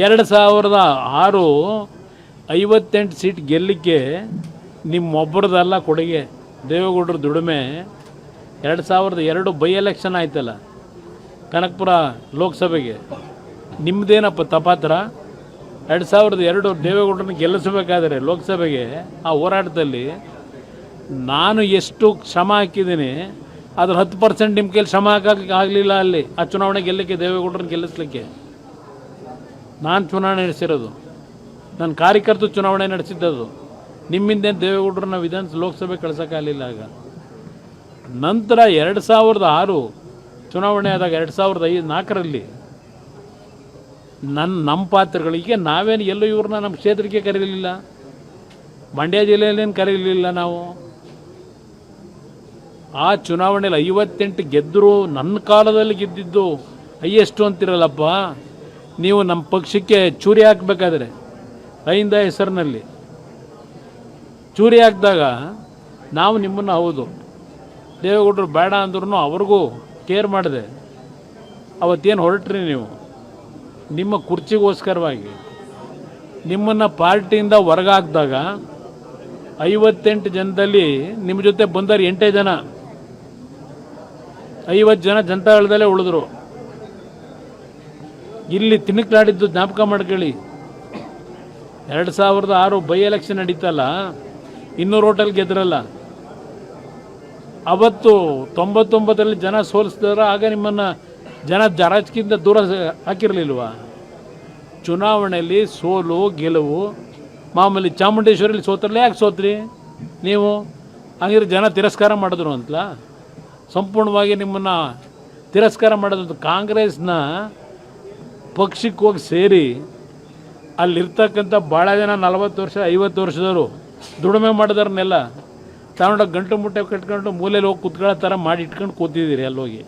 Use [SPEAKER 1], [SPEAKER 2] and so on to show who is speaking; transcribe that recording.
[SPEAKER 1] 2006 58 seat ಗೆಲ್ಲಲಿಕ್ಕೆ ನಿಮ್ಮೊಬ್ಬರದಲ್ಲ ಕೊಡುಗೆ, ದೇವೇಗೌಡರ ದುಡಿಮೆ. 2002 ಬೈ ಎಲೆಕ್ಷನ್ ಆಯ್ತಲ್ಲ ಕನಕಪುರ ಲೋಕಸಭೆಗೆ, ನಿಮ್ಮದೇನಪ್ಪ ತಪಾತ್ರ? 2002 ದೇವೇಗೌಡರನ್ನ ಗೆಲ್ಲಿಸಬೇಕಾದ್ರೆ ಲೋಕಸಭೆಗೆ ಆ ಹೋರಾಟದಲ್ಲಿ ನಾನು ಎಷ್ಟು ಶ್ರಮ ಹಾಕಿದ್ದೀನಿ, ಅದ್ರ 10% ನಿಮ್ಮ ಕೈಲಿ ಶ್ರಮ ಹಾಕೋಕ್ಕೆ ಆಗಲಿಲ್ಲ. ಅಲ್ಲಿ ಆ ಚುನಾವಣೆ ಗೆಲ್ಲಕ್ಕೆ, ದೇವೇಗೌಡರನ್ನ ಗೆಲ್ಲಿಸ್ಲಿಕ್ಕೆ ನಾನು ಚುನಾವಣೆ ನಡೆಸಿರೋದು, ನನ್ನ ಕಾರ್ಯಕರ್ತರು ಚುನಾವಣೆ ನಡೆಸಿದ್ದದು. ನಿಮ್ಮಿಂದೇನು ದೇವೇಗೌಡರನ್ನ ಲೋಕಸಭೆ ಕಳ್ಸೋಕ್ಕಾಗಲಿಲ್ಲ. ಆಗ ನಂತರ 2006 ಚುನಾವಣೆ ಆದಾಗ 2004ರಲ್ಲಿ ನಮ್ಮ ಪಾತ್ರಗಳಿಗೆ ನಾವೇನು ಎಲ್ಲೂ ಇವ್ರನ್ನ ನಮ್ಮ ಕ್ಷೇತ್ರಕ್ಕೆ ಕರೀಲಿಲ್ಲ, ಮಂಡ್ಯ ಜಿಲ್ಲೆಯಲ್ಲೇನು ಕರೀಲಿಲ್ಲ ನಾವು. ಆ ಚುನಾವಣೆಯಲ್ಲಿ 58 ಗೆದ್ದರು. ನನ್ನ ಕಾಲದಲ್ಲಿ ಗೆದ್ದಿದ್ದು ಹೈಯೆಸ್ಟು ಅಂತಿರಲ್ಲಪ್ಪ ನೀವು. ನಮ್ಮ ಪಕ್ಷಕ್ಕೆ ಚೂರಿ ಹಾಕಬೇಕಾದ್ರೆ ಅಹಿಂದ ಹೆಸರಿನಲ್ಲಿ ಚೂರಿ ಹಾಕಿದಾಗ ನಾವು ನಿಮ್ಮನ್ನು, ಹೌದು ದೇವೇಗೌಡರು ಬೇಡ ಅಂದ್ರೂ ಅವ್ರಿಗೂ ಕೇರ್ ಮಾಡಿದೆ. ಅವತ್ತೇನು ಹೊರಟ್ರಿ ನೀವು, ನಿಮ್ಮ ಕುರ್ಚಿಗೋಸ್ಕರವಾಗಿ ನಿಮ್ಮನ್ನು ಪಾರ್ಟಿಯಿಂದ ಹೊರಗಾಕಿದಾಗ 58 ಜನದಲ್ಲಿ ನಿಮ್ಮ ಜೊತೆ ಬಂದವರು 8 ಜನ, 50 ಜನ ಜನತಾದಳದಲ್ಲೇ ಉಳಿದ್ರು. ಇಲ್ಲಿ ತಿಣುಕಾಡಿದ್ದು ಜ್ಞಾಪಕ ಮಾಡ್ಕೊಳ್ಳಿ. 2006 ಬೈ ಎಲೆಕ್ಷನ್ ನಡೀತಲ್ಲ, 200 ಹೋಟೆಲ್ ಗೆದ್ರಲ್ಲ, ಅವತ್ತು 99ರಲ್ಲಿ ಜನ ಸೋಲಿಸಿದ್ರೆ ಆಗ ನಿಮ್ಮನ್ನು ಜನ ರಾಜಕೀಯದಿಂದ ದೂರ ಹಾಕಿರಲಿಲ್ವಾ? ಚುನಾವಣೆಯಲ್ಲಿ ಸೋಲು ಗೆಲುವು ಮಾಮೂಲಿ. ಚಾಮುಂಡೇಶ್ವರಿಯಲ್ಲಿ ಸೋತ್ರಲ್ಲ, ಯಾಕೆ ಸೋತ್ರಿ ನೀವು? ಹಾಗಿದ್ರೆ ಜನ ತಿರಸ್ಕಾರ ಮಾಡಿದ್ರು ಅಂತಲ್ಲ. ಸಂಪೂರ್ಣವಾಗಿ ನಿಮ್ಮನ್ನು ತಿರಸ್ಕಾರ ಮಾಡೋದು. ಕಾಂಗ್ರೆಸ್ನ ಪಕ್ಷಕ್ಕೆ ಹೋಗಿ ಸೇರಿ ಅಲ್ಲಿರ್ತಕ್ಕಂಥ ಭಾಳ ಜನ 40 ವರ್ಷ 50 ವರ್ಷದವರು ದುಡಿಮೆ ಮಾಡಿದವ್ರನ್ನೆಲ್ಲ ತಗೊಂಡೋಗಿ ಗಂಟು ಮುಟ್ಟೆ ಕಟ್ಕೊಂಡು ಮೂಲೆಯಲ್ಲಿ ಹೋಗಿ ಕೂತ್ಕೊಳ್ಳೋ ಥರ ಮಾಡಿ ಇಟ್ಕೊಂಡು ಕೂತಿದ್ದೀರಿ ಅಲ್ಲೋಗಿ.